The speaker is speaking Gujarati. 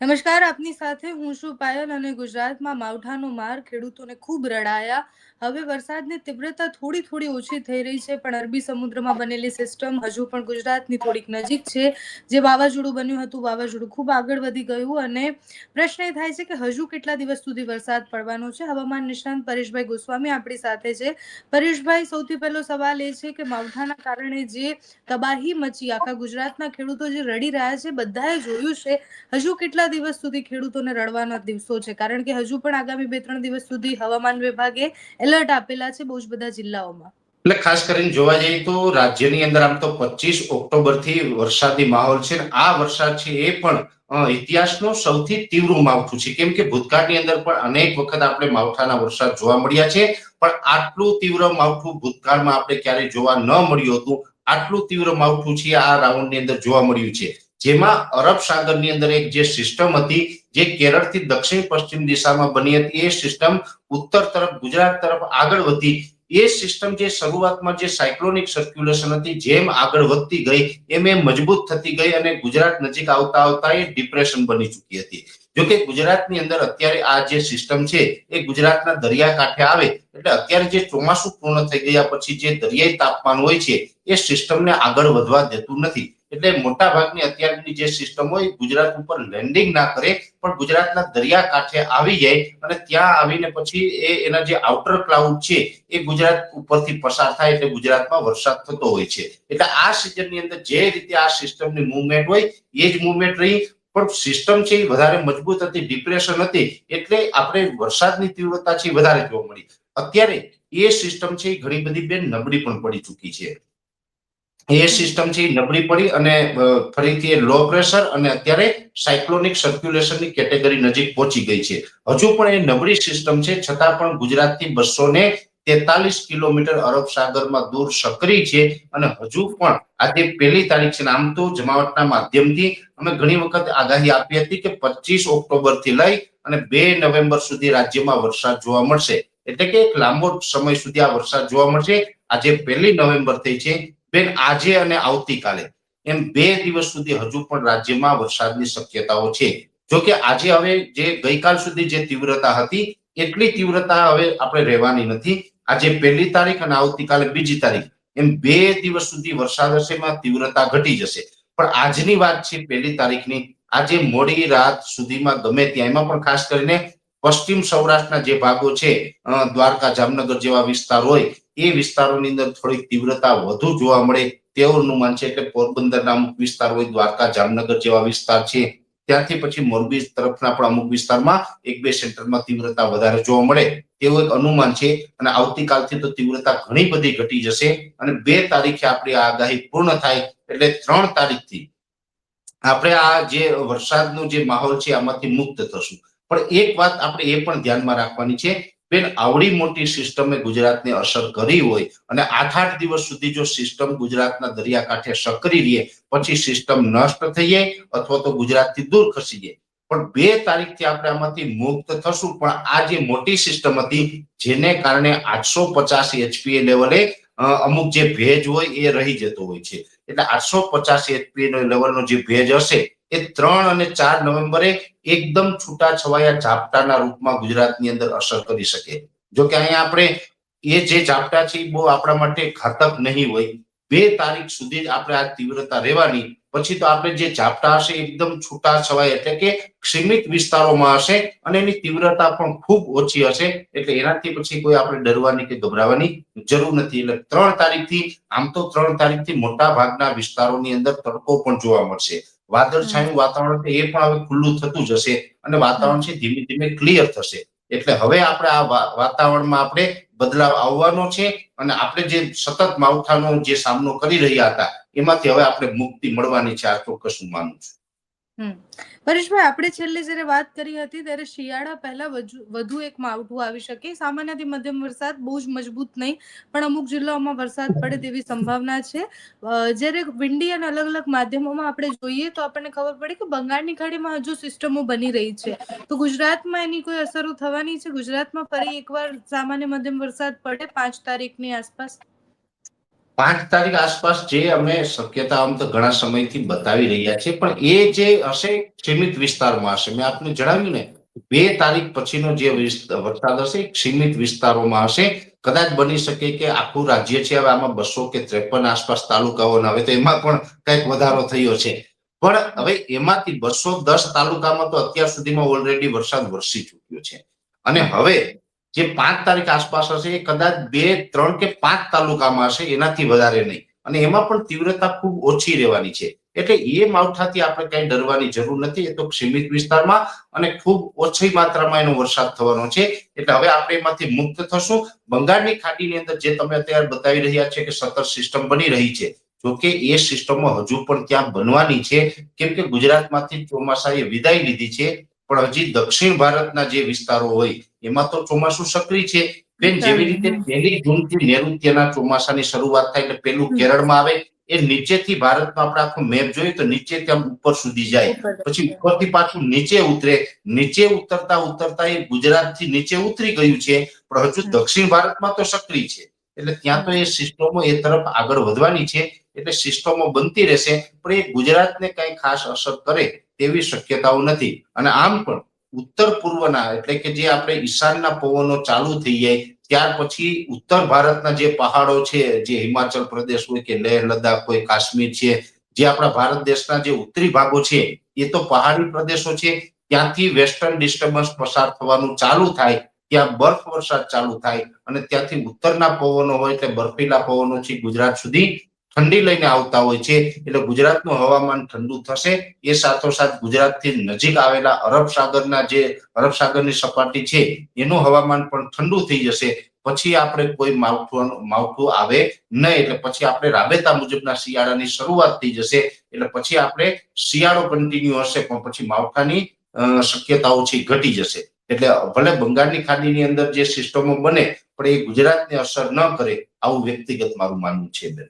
નમસ્કાર, આપની સાથે હું છું પાયલ અને ગુજરાતમાં માવઠાનો માર ખેડૂતોને ખૂબ રડાયા. હવે વરસાદની તીવ્રતા થોડી થોડી ઓછી થઈ રહી છે, પણ અરબી સમુદ્રમાં બનેલી સિસ્ટમ હજુ પણ ગુજરાતની થોડીક નજીક છે. જે વાવાઝોડું બન્યું હતું, વાવાઝોડું ખૂબ આગળ વધી ગયું અને પ્રશ્ન એ થાય છે કે હજુ કેટલા દિવસ સુધી વરસાદ પડવાનો છે. હવામાન નિષ્ણાંત પરેશભાઈ ગોસ્વામી આપણી સાથે છે. પરેશભાઈ, સૌથી પહેલો સવાલ એ છે કે માવઠાના કારણે જે તબાહી મચી, આખા ગુજરાતના ખેડૂતો જે રડી રહ્યા છે, બધાએ જોયું છે. હજુ કેટલા દિવસ સુધી ખેડૂતોને રડવાના દિવસો છે? કારણ કે હજુ પણ આગામી 2-3 દિવસ સુધી હવામાન વિભાગે એલર્ટ આપેલા છે બહુ જ બધા જિલ્લાઓમાં. એટલે ખાસ કરીને જોવા જઈએ તો રાજ્યની અંદર આમ તો 25 ઓક્ટોબર થી વરસાદી માહોલ છે. આ વરસાદ છે એ પણ ઇતિહાસનો સૌથી તીવ્ર માવઠું છે, કેમ કે ભૂતકાળની અંદર પણ અનેક વખત આપણે માવઠાના વરસાદ જોવા મળ્યા છે, પણ આટલું તીવ્ર માવઠું ભૂતકાળમાં આપણે ક્યારેય જોવા ન મળ્યું હતું. આટલું તીવ્ર માવઠું છે આ રાઉન્ડની અંદર જોવા મળ્યું છે, જેમાં અરબ સાગરની અંદર એક જે સિસ્ટમ હતી, જે કેરળથી દક્ષિણ પશ્ચિમ દિશામાં બની હતી, એ સિસ્ટમ ઉત્તર તરફ ગુજરાત તરફ આગળ વધી. એ સિસ્ટમ જે શરૂઆતમાં જે સાયક્લોનિક સર્ક્યુલેશન હતી, જેમ આગળ વધતી ગઈ એમ એ મજબૂત થતી ગઈ અને ગુજરાત નજીક આવતા આવતા એ ડિપ્રેશન બની ચૂકી હતી. જોકે ગુજરાતની અંદર અત્યારે આ જે સિસ્ટમ છે એ ગુજરાતના દરિયાકાંઠે આવે એટલે અત્યારે જે ચોમાસું પૂર્ણ થઈ ગયા પછી જે દરિયાઈ તાપમાન હોય છે એ સિસ્ટમને આગળ વધવા દેતું નથી. એટલે મોટા ભાગની અત્યારની જે સિસ્ટમ હોય ગુજરાત ઉપર લેન્ડિંગ ના કરે, પણ ગુજરાતના દરિયાકાંઠે આવી જાય અને ત્યાં આવીને પછી એના જે આઉટર ક્લાઉડ છે એ ગુજરાત ઉપરથી પસાર થાય એટલે ગુજરાતમાં વરસાદ થતો હોય છે. એટલે આ સિઝનની અંદર જે રીતે આ સિસ્ટમની મૂવમેન્ટ હોય એ જ મૂવમેન્ટ રહી, પણ સિસ્ટમ છે એ વધારે મજબૂત હતી, ડિપ્રેશન હતી, એટલે આપણે વરસાદની તીવ્રતા છે વધારે જોવા મળી. અત્યારે એ સિસ્ટમ છે એ ઘણી બધી બેન નબળી પણ પડી ચૂકી છે. એ સિસ્ટમ છે નબળી પડી અને ફરીથી લો પ્રેશર અને અત્યારે સાયક્લોનિક સર્ક્યુલેશનની કેટેગરી નજીક પહોંચી ગઈ છે. હજુ પણ એ નબળી સિસ્ટમ છે, છતાં પણ ગુજરાતથી 243 કિલોમીટર અરબ સાગરમાં દૂર સક્રિય છે અને હજુ પણ આજે 1 તારીખ છે. આમ તો જમાવટના માધ્યમથી અમે ઘણી વખત આગાહી આપી હતી કે 25 ઓક્ટોબર થી લઈ અને 2 નવેમ્બર સુધી રાજ્યમાં વરસાદ જોવા મળશે, એટલે કે એક લાંબો સમય સુધી આ વરસાદ જોવા મળશે. આજે 1 નવેમ્બર થઈ છે બેન, આજે અને આવતીકાલે એમ 2 દિવસ સુધી હજુ પણ રાજ્યમાં વરસાદની શક્યતાઓ છે. જોકે આજે હવે જે ગઈકાલ સુધી જે તીવ્રતા હતી એટલી તીવ્રતા હવે આપણે રહેવાની નથી. આજે 1 તારીખ અને આવતીકાલે 2 તારીખ એમ 2 દિવસ સુધી વરસાદ હશે, એમાં તીવ્રતા ઘટી જશે. પણ આજની વાત છે 1 તારીખની, આજે મોડી રાત સુધીમાં ગમે ત્યાં, એમાં પણ ખાસ કરીને પશ્ચિમ સૌરાષ્ટ્રના જે ભાગો છે, દ્વારકા જામનગર જેવા વિસ્તાર હોય, એ વિસ્તારોની અંદર થોડીક તીવ્રતા વધુ જોવા મળે તેવું અનુમાન છે. એટલે પોરબંદરના અમુક વિસ્તાર હોય, દ્વારકા જામનગર જેવા વિસ્તાર છે, ત્યાંથી પછી મોરબી તરફના પણ અમુક વિસ્તારમાં 1-2 સેન્ટરમાં તીવ્રતા વધારે જોવા મળે તેવું એક અનુમાન છે. અને આવતીકાલથી તો તીવ્રતા ઘણી બધી ઘટી જશે અને 2 તારીખે આપણી આગાહી પૂર્ણ થાય એટલે 3 તારીખથી આપણે આ જે વરસાદનો જે માહોલ છે આમાંથી મુક્ત થશું. પણ એક વાત આપણે એ પણ ધ્યાનમાં રાખવાની છે બેન, આવડી મોટી સિસ્ટમે ગુજરાતને અસર કરી હોય અને 8-8 દિવસ સુધી જો સિસ્ટમ ગુજરાતના દરિયાકાંઠે સક્રિય રહે, પછી સિસ્ટમ નષ્ટ થઈ જાય અથવા તો ગુજરાતથી દૂર ખસી જાય, પણ 2 તારીખથી આપણે આમાંથી મુક્ત થશું. પણ આ જે મોટી સિસ્ટમ હતી જેને કારણે 850 એચપીએ લેવલે અમુક જે ભેજ હોય એ રહી જતો હોય છે, એટલે 850 એચપીએ લેવલનો જે ભેજ હશે એ 3 અને 4 નવેમ્બરે એકદમ છૂટાછવાયા ઝાપટાના રૂપમાં ગુજરાતની અંદર અસર કરી શકે. જો કે અહીંયા આપણે એ જે ઝાપટા છે એ બહુ આપણા માટે ઘાતક નહીં હોય. 2 તારીખ સુધી જ આપણે આ તીવ્રતા રહેવાની, પછી તો આપણે જે ઝાપટા હશે એકદમ છૂટાછવાયા એટલે કે સીમિત વિસ્તારોમાં હશે અને એની તીવ્રતા પણ ખૂબ ઓછી હશે. એટલે એનાથી પછી કોઈ આપણે ડરવાની કે ગભરાવાની જરૂર નથી. એટલે 3 તારીખથી આમ તો 3 તારીખથી મોટા ભાગના વિસ્તારોની અંદર તડકો પણ જોવા મળશે. વાદળછાયું વાતાવરણ એ પણ હવે ખુલ્લું થતું જશે અને વાતાવરણ છે ધીમે ધીમે ક્લિયર થશે. એટલે હવે આપણે આ વાતાવરણમાં આપણે બદલાવ આવવાનો છે અને આપણે જે સતત માવઠાનો જે સામનો કરી રહ્યા હતા એમાંથી હવે આપણે મુક્તિ મળવાની છે. આ ચોક્કસ હું માનું છું. પરેશભાઈ, આપણે છેલ્લે જ્યારે વાત કરી હતી ત્યારે શિયાળા પહેલા વધુ એક માવઠું આવી શકે, સામાન્યથી મધ્યમ વરસાદ, બહુ જ મજબૂત નહીં, પણ અમુક જિલ્લાઓમાં વરસાદ પડે તેવી સંભાવના છે. જ્યારે વિંડી અને અલગ અલગ માધ્યમોમાં આપણે જોઈએ તો આપણને ખબર પડે કે બંગાળની ખાડીમાં હજુ સિસ્ટમો બની રહી છે. તો ગુજરાતમાં એની કોઈ અસરો થવાની છે? ગુજરાતમાં ફરી એકવાર સામાન્ય મધ્યમ વરસાદ પડે 5 તારીખની આસપાસ? 5 તારીખ આસપાસ જે અમે શક્યતા આમ તો ઘણા સમયથી બતાવી રહ્યા છીએ, પણ એ જે હશે સીમિત વિસ્તારમાં હશે. મેં આપને જણાવ્યું ને 2 તારીખ પછીનો જે વરસાદ હશે એ સીમિત વિસ્તારોમાં હશે. કદાચ બની શકે કે આખું રાજ્ય છે, હવે આમાં 200 કે 53 આસપાસ તાલુકાઓના, હવે તો એમાં પણ કંઈક વધારો થયો છે. પણ હવે એમાંથી 210 તાલુકામાં તો અત્યાર સુધીમાં ઓલરેડી વરસાદ વરસી ચૂક્યો છે. અને હવે જે 5 તારીખ આસપાસ હશે એ કદાચ 2, 3 કે 5 તાલુકામાં હશે, એનાથી વધારે નહીં. અને એમાં પણ તીવ્રતા ખૂબ ઓછી રહેવાની છે. એટલે એ માવઠાથી આપણે કઈ ડરવાની જરૂર નથી. એ તો સીમિત વિસ્તારમાં અને ખૂબ ઓછી માત્રામાં એનો વરસાદ થવાનો છે. એટલે હવે આપણે એમાંથી મુક્ત થશું. બંગાળની ખાડીની અંદર જે તમે અત્યારે બતાવી રહ્યા છે કે સતત સિસ્ટમ બની રહી છે, જોકે એ સિસ્ટમો હજુ પણ ત્યાં બનવાની છે, કેમ કે ગુજરાતમાંથી ચોમાસાએ વિદાય લીધી છે. પણ હજી દક્ષિણ ભારતના જે વિસ્તારો હોય એમાં તો ચોમાસું સક્રિય છે. બેન, જેવી રીતે 1 જૂનથી નૈઋત્યના ચોમાસાની શરૂઆત થાય એટલે પેલું કેરળમાં આવે, એ નીચેથી ભારતનો આપણે આખો મેપ જોઈએ તો નીચેથી આમ ઉપર સુધી જાય, પછી ઉપરથી પાછું નીચે ઉતરે. નીચે ઉતરતા ઉતરતા એ ગુજરાતથી નીચે ઉતરી ગયું છે, પણ હજુ દક્ષિણ ભારતમાં તો સક્રિય છે. એટલે ત્યાં તો એ સિસ્ટમો એ તરફ આગળ વધવાની છે. એટલે સિસ્ટમો બનતી રહેશે, પણ એ ગુજરાતને કઈ ખાસ અસર કરે તેવી શક્યતાઓ નથી. અને આમ પણ ઉત્તર પૂર્વના એટલે કે જે આપણે ઈશાનના પવનો ચાલુ થઈ જાય ત્યાર પછી ઉત્તર ભારતના જે પહાડો છે, જે હિમાચલ પ્રદેશ હોય કે લેહ લદ્દાખ હોય, કાશ્મીર છે, જે આપણા ભારત દેશના જે ઉત્તરી ભાગો છે એ તો પહાડી પ્રદેશો છે. ત્યાંથી વેસ્ટર્ન ડિસ્ટર્બન્સ પસાર થવાનું ચાલુ થાય, ત્યાં બરફ વરસાદ ચાલુ થાય અને ત્યાંથી ઉત્તરના પવનો હોય એટલે બર્ફીલા પવનોથી ગુજરાત સુધી ઠંડી લઈને આવતા હોય છે. એટલે ગુજરાતનું હવામાન ઠંડુ થશે. એ સાથોસાથ ગુજરાતથી નજીક આવેલા અરબ સાગરની સપાટી છે એનું હવામાન પણ ઠંડુ થઈ જશે. પછી આપણે કોઈ માવઠું આવે નહીં. એટલે પછી આપણે રાબેતા મુજબના શિયાળાની શરૂઆત થઈ જશે. એટલે પછી આપણે શિયાળો કન્ટિન્યુ હશે, પણ પછી માવઠાની શક્યતાઓ છે ઘટી જશે. એટલે ભલે બંગાળની ખાડીની અંદર જે સિસ્ટમો બને, પણ એ ગુજરાતને અસર ન કરે, આવું વ્યક્તિગત મારું માનવું છે બેન.